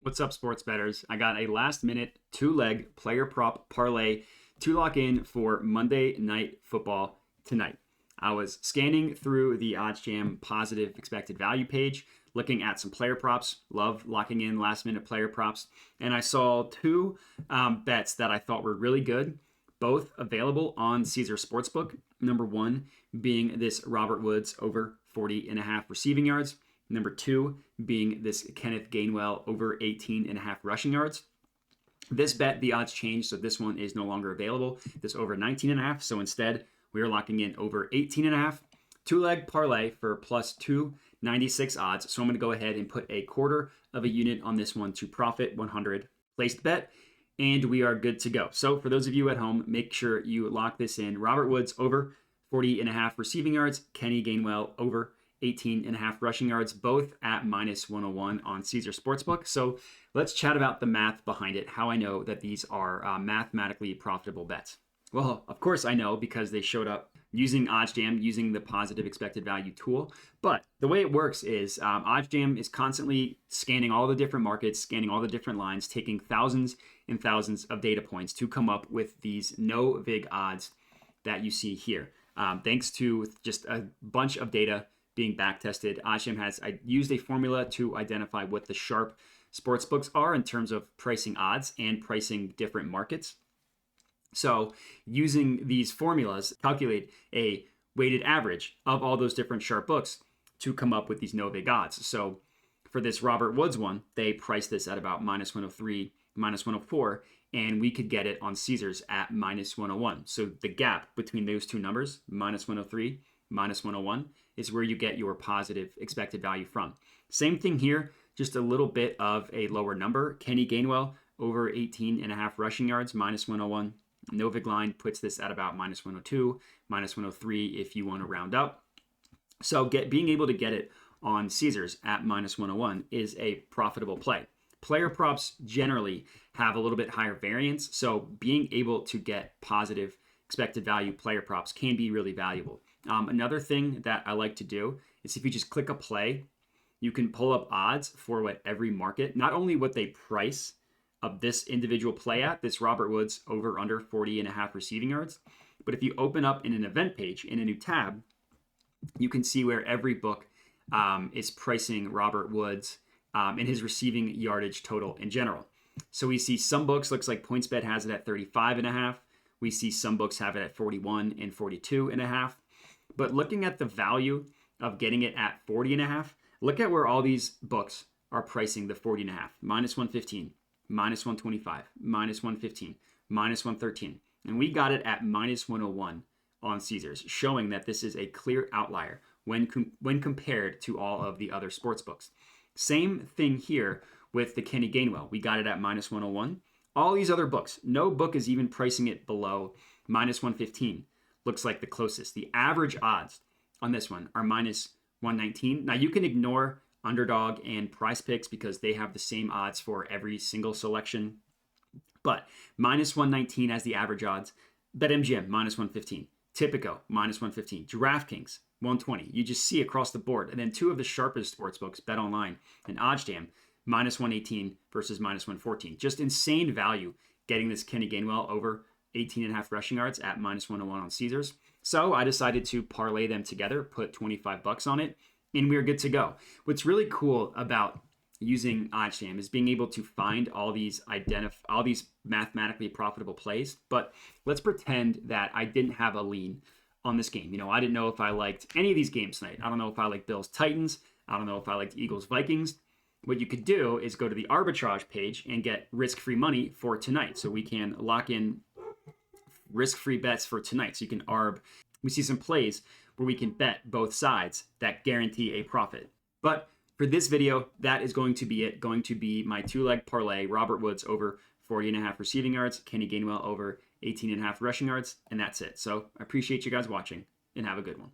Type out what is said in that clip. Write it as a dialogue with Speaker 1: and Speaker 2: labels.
Speaker 1: What's up, sports bettors? I got a last-minute two-leg player prop parlay to lock in for Monday Night Football tonight. I was scanning through the OddsJam positive expected value page, looking at some player props. Love locking in last-minute player props. And I saw two bets that I thought were really good, both available on Caesars Sportsbook. Number one being this Robert Woods over 40.5 receiving yards. Number two being this Kenneth Gainwell over 18.5 rushing yards. This bet, the odds changed, so this one is no longer available. This over 19.5, so instead we are locking in over 18.5. Two-leg parlay for plus 296 odds. So I'm going to go ahead and put a quarter of a unit on this one to profit 100 placed bet, and we are good to go. So for those of you at home, make sure you lock this in. Robert Woods over 40.5 receiving yards. Kenny Gainwell over 18.5 rushing yards, both at minus 101 on Caesars Sportsbook. So let's chat about the math behind it, how I know that these are mathematically profitable bets. Well, of course I know because they showed up using OddsJam, using the positive expected value tool. But the way it works is OddsJam is constantly scanning all the different markets, scanning all the different lines, taking thousands and thousands of data points to come up with these no vig odds that you see here. Thanks to just a bunch of data being back tested, OddsJam has used a formula to identify what the sharp sports books are in terms of pricing odds and pricing different markets. So using these formulas, calculate a weighted average of all those different sharp books to come up with these no vig odds. So for this Robert Woods one, they priced this at about minus 103, minus 104, and we could get it on Caesars at minus 101. So the gap between those two numbers, minus 103, minus 101, is where you get your positive expected value from. Same thing here, just a little bit of a lower number. Kenny Gainwell over 18.5 rushing yards, minus 101. No vig line puts this at about minus 102, minus 103 if you want to round up. So being able to get it on Caesars at minus 101 is a profitable play. Player props generally have a little bit higher variance, so being able to get positive expected value player props can be really valuable. Another thing that I like to do is if you just click a play, you can pull up odds for what every market, not only what they price of this individual play at, this Robert Woods over under 40.5 receiving yards, but if you open up in an event page in a new tab, you can see where every book is pricing Robert Woods and his receiving yardage total in general. So we see some books, looks like PointsBet has it at 35.5. We see some books have it at 41 and 42.5. But looking at the value of getting it at 40.5, look at where all these books are pricing the 40.5. Minus 115, minus 125, minus 115, minus 113. And we got it at minus 101 on Caesars, showing that this is a clear outlier when compared to all of the other sports books. Same thing here with the Kenny Gainwell. We got it at minus 101. All these other books, no book is even pricing it below minus 115. Looks like the closest. The average odds on this one are minus 119. Now you can ignore Underdog and Prize Picks because they have the same odds for every single selection. But minus 119 as the average odds. BetMGM minus 115. Tipico minus 115. DraftKings 120. You just see across the board. And then two of the sharpest sportsbooks, BetOnline and OddsJam, minus 118 versus minus 114. Just insane value getting this Kenny Gainwell over 18.5 rushing yards at minus 101 on Caesars. So I decided to parlay them together, put 25 bucks on it, and we're good to go. What's really cool about using OddsJam is being able to find all these mathematically profitable plays. But let's pretend that I didn't have a lean on this game. I didn't know if I liked any of these games tonight. I don't know if I liked Bills Titans. I don't know if I liked Eagles Vikings. What you could do is go to the arbitrage page and get risk-free money for tonight. So we can lock in risk-free bets for tonight. So you can arb. We see some plays where we can bet both sides that guarantee a profit. But for this video, that is going to be it. Going to be my two-leg parlay, Robert Woods over 40.5 receiving yards, Kenny Gainwell over 18.5 rushing yards, and that's it. So I appreciate you guys watching, and have a good one.